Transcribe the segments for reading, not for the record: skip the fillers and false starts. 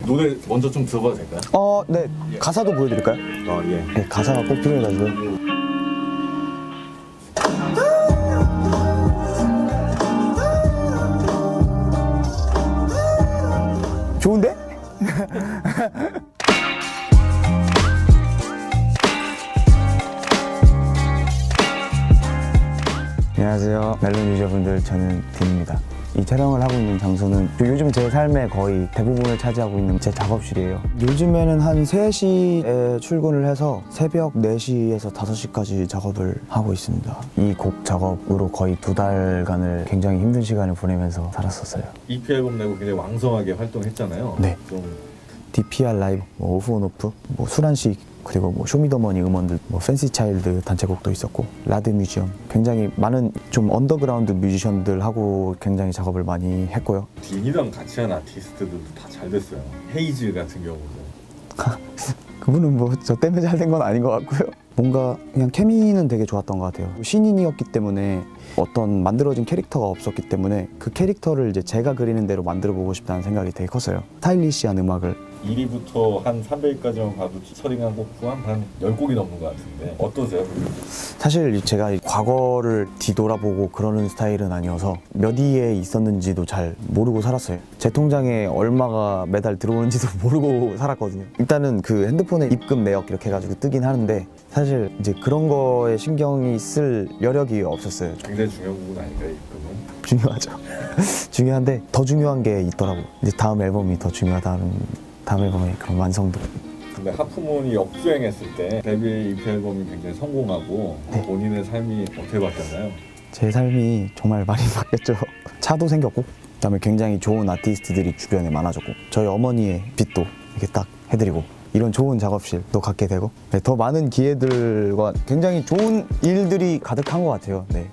노래 먼저 좀 들어봐도 될까요? 네. 가사도 보여드릴까요? 예. 네, 가사가 꼭 필요해가지고. 좋은데? 안녕하세요, 멜론 유저분들. 저는 딘입니다. 이 촬영을 하고 있는 장소는 요즘 제 삶의 거의 대부분을 차지하고 있는 제 작업실이에요. 요즘에는 한 3시에 출근을 해서 새벽 4시에서 5시까지 작업을 하고 있습니다. 이 곡 작업으로 거의 2달간을 굉장히 힘든 시간을 보내면서 살았었어요. EP 앨범 내고 굉장히 왕성하게 활동했잖아요. 네. 좀 DPR 라이브, 오프 온 오프, 수란식, 그리고 쇼미더머니 음원들, 팬시 차일드 단체곡도 있었고, 라드 뮤지엄, 굉장히 많은 좀 언더그라운드 뮤지션들하고 굉장히 작업을 많이 했고요. 딘이랑 같이 한 아티스트들도 다 잘 됐어요. 헤이즈 같은 경우도. 그분은 저 때문에 잘 된 건 아닌 것 같고요. 뭔가 그냥 케미는 되게 좋았던 것 같아요. 신인이었기 때문에 어떤 만들어진 캐릭터가 없었기 때문에 그 캐릭터를 이제 제가 그리는 대로 만들어 보고 싶다는 생각이 되게 컸어요. 스타일리시한 음악을 1위부터 한 300위까지만 봐도 피처링한 곡 포함 한 10곡이 넘는 것 같은데 어떠세요? 사실 제가 과거를 뒤돌아보고 그러는 스타일은 아니어서 몇 위에 있었는지도 잘 모르고 살았어요. 제 통장에 얼마가 매달 들어오는지도 모르고 살았거든요. 일단은 그 핸드폰에 입금 내역 이렇게 해가지고 뜨긴 하는데 사실 이제 그런 거에 신경이 쓸 여력이 없었어요. 굉장히 중요한 부분 아닌가요, 입금은? 중요하죠. 중요한데 더 중요한 게 있더라고. 이제 다음 앨범이 더 중요하다는, 다음 앨범의 그런 완성도. 근데 하프문이 역주행했을 때 데뷔 EP 앨범이 굉장히 성공하고 네. 본인의 삶이 어떻게 바뀌었나요? 제 삶이 정말 많이 바뀌었죠. 차도 생겼고, 그다음에 굉장히 좋은 아티스트들이 주변에 많아졌고, 저희 어머니의 빚도 이렇게 딱 해드리고, 이런 좋은 작업실도 갖게 되고, 네, 더 많은 기회들과 굉장히 좋은 일들이 가득한 것 같아요. 네.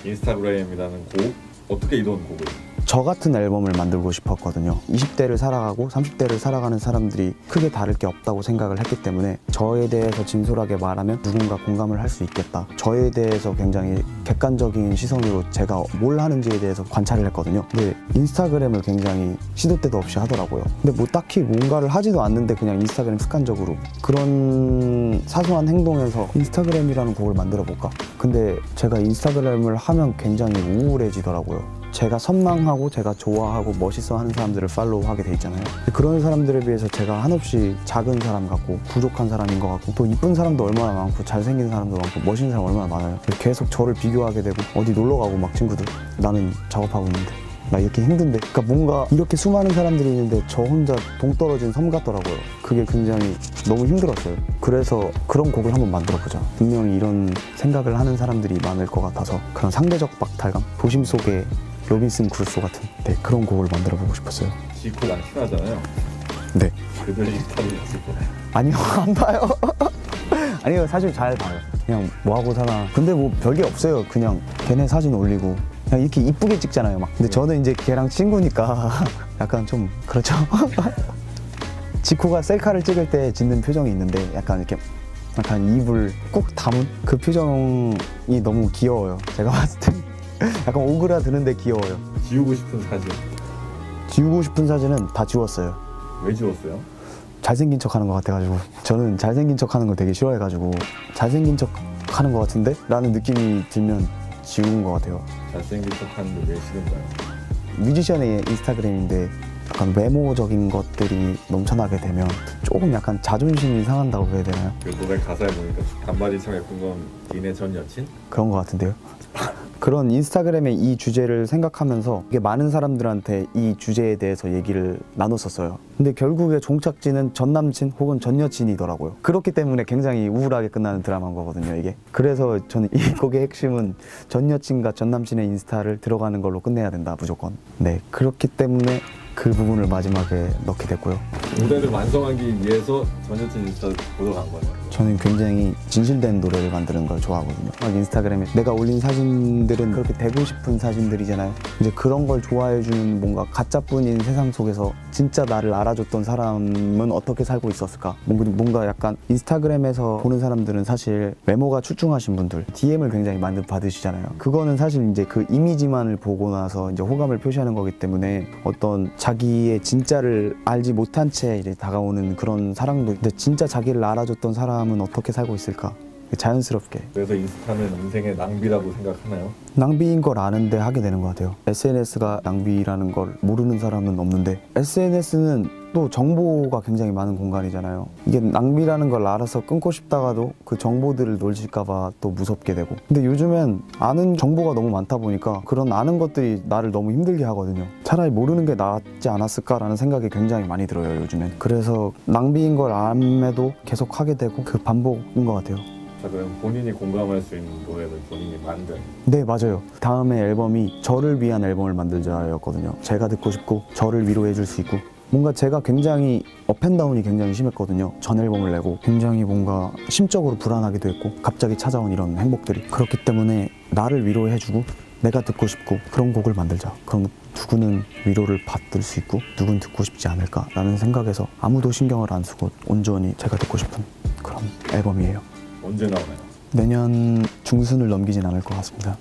인스타그램이라는 곡, 어떻게 이런 곡을? 저 같은 앨범을 만들고 싶었거든요. 20대를 살아가고 30대를 살아가는 사람들이 크게 다를 게 없다고 생각을 했기 때문에 저에 대해서 진솔하게 말하면 누군가 공감을 할 수 있겠다. 저에 대해서 굉장히 객관적인 시선으로 제가 뭘 하는지에 대해서 관찰을 했거든요. 근데 인스타그램을 굉장히 시도 때도 없이 하더라고요. 근데 뭐 딱히 뭔가를 하지도 않는데 그냥 인스타그램 습관적으로 그런 사소한 행동에서 인스타그램이라는 곡을 만들어 볼까? 근데 제가 인스타그램을 하면 굉장히 우울해지더라고요. 제가 선망하고 제가 좋아하고 멋있어 하는 사람들을 팔로우하게 돼 있잖아요. 그런 사람들에 비해서 제가 한없이 작은 사람 같고 부족한 사람인 것 같고, 또 이쁜 사람도 얼마나 많고 잘생긴 사람도 많고 멋있는 사람 얼마나 많아요. 계속 저를 비교하게 되고, 어디 놀러 가고 막 친구들, 나는 작업하고 있는데 나 이렇게 힘든데, 그러니까 뭔가 이렇게 수많은 사람들이 있는데 저 혼자 동떨어진 섬 같더라고요. 그게 굉장히 너무 힘들었어요. 그래서 그런 곡을 한번 만들어보자. 분명히 이런 생각을 하는 사람들이 많을 것 같아서 그런 상대적 박탈감, 도심 속의 로빈슨 크루소 같은 그런 곡을 만들어보고 싶었어요. 지코랑 친하잖아요. 네. 그들 인스타를 봤을 거예요. 아니요, 안 봐요. 아니요, 사실 잘 봐요. 그냥 뭐하고 사나. 근데 뭐 별게 없어요. 그냥 걔네 사진 올리고 그냥 이렇게 이쁘게 찍잖아요 막. 근데 저는 이제 걔랑 친구니까 약간 좀 그렇죠. 지코가 셀카를 찍을 때 짓는 표정이 있는데 약간 이렇게 약간 입을 꾹 다문 그 표정이 너무 귀여워요. 제가 봤을 때 약간 오그라드는데 귀여워요. 지우고 싶은 사진. 지우고 싶은 사진은 다 지웠어요. 왜 지웠어요? 잘생긴 척 하는 것 같아가지고. 저는 잘생긴 척 하는 걸 되게 싫어해가지고 잘생긴 척 하는 것 같은데? 라는 느낌이 들면 지운 것 같아요. 잘생긴 척 하는데 왜 싫은가요? 뮤지션의 인스타그램인데 약간 외모적인 것들이 넘쳐나게 되면 조금 약간 자존심이 상한다고 해야 되나요? 그 노래 가사에 보니까 단발이 참 예쁜 건 딘의 전 여친? 그런 것 같은데요. 그런 인스타그램의 이 주제를 생각하면서 이게 많은 사람들한테 이 주제에 대해서 얘기를 나눴었어요. 근데 결국에 종착지는 전 남친 혹은 전 여친이더라고요. 그렇기 때문에 굉장히 우울하게 끝나는 드라마인 거거든요, 이게. 그래서 저는 이 곡의 핵심은 전 여친과 전 남친의 인스타를 들어가는 걸로 끝내야 된다, 무조건. 네, 그렇기 때문에 그 부분을 마지막에 넣게 됐고요. 무대를 완성하기 위해서 전 여친 인스타를 보러 간 거네요. 저는 굉장히 진실된 노래를 만드는 걸 좋아하거든요. 막 인스타그램에 내가 올린 사진들은 그렇게 되고 싶은 사진들이잖아요. 이제 그런 걸 좋아해주는 뭔가 가짜뿐인 세상 속에서 진짜 나를 알아줬던 사람은 어떻게 살고 있었을까? 뭔가 약간 인스타그램에서 보는 사람들은 사실 외모가 출중하신 분들 DM을 굉장히 많이 받으시잖아요. 그거는 사실 이제 그 이미지만을 보고 나서 이제 호감을 표시하는 거기 때문에 어떤 자기의 진짜를 알지 못한 채 나한테 이제 다가오는 그런 사랑도, 근데 진짜 자기를 알아줬던 사람은 어떻게 살고 있을까? 자연스럽게. 그래서 인스타는 인생의 낭비라고 생각하나요? 낭비인 걸 아는데 하게 되는 것 같아요. SNS가 낭비라는 걸 모르는 사람은 없는데, SNS는 또 정보가 굉장히 많은 공간이잖아요. 이게 낭비라는 걸 알아서 끊고 싶다가도 그 정보들을 놓칠까 봐 또 무섭게 되고. 근데 요즘엔 아는 정보가 너무 많다 보니까 그런 아는 것들이 나를 너무 힘들게 하거든요. 차라리 모르는 게 낫지 않았을까라는 생각이 굉장히 많이 들어요, 요즘엔. 그래서 낭비인 걸 암에도 계속 하게 되고 그 반복인 것 같아요. 자, 그럼 본인이 공감할 수 있는 노래를 본인이 만든. 네, 맞아요. 다음에 앨범이 저를 위한 앨범을 만들자였거든요. 제가 듣고 싶고 저를 위로해 줄 수 있고, 뭔가 제가 굉장히 업앤다운이 굉장히 심했거든요. 전 앨범을 내고 굉장히 뭔가 심적으로 불안하기도 했고, 갑자기 찾아온 이런 행복들이. 그렇기 때문에 나를 위로해주고 내가 듣고 싶고 그런 곡을 만들자. 그럼 누구는 위로를 받을 수 있고 누군 듣고 싶지 않을까라는 생각에서 아무도 신경을 안 쓰고 온전히 제가 듣고 싶은 그런 앨범이에요. 언제 나오나요? 내년 중순을 넘기진 않을 것 같습니다.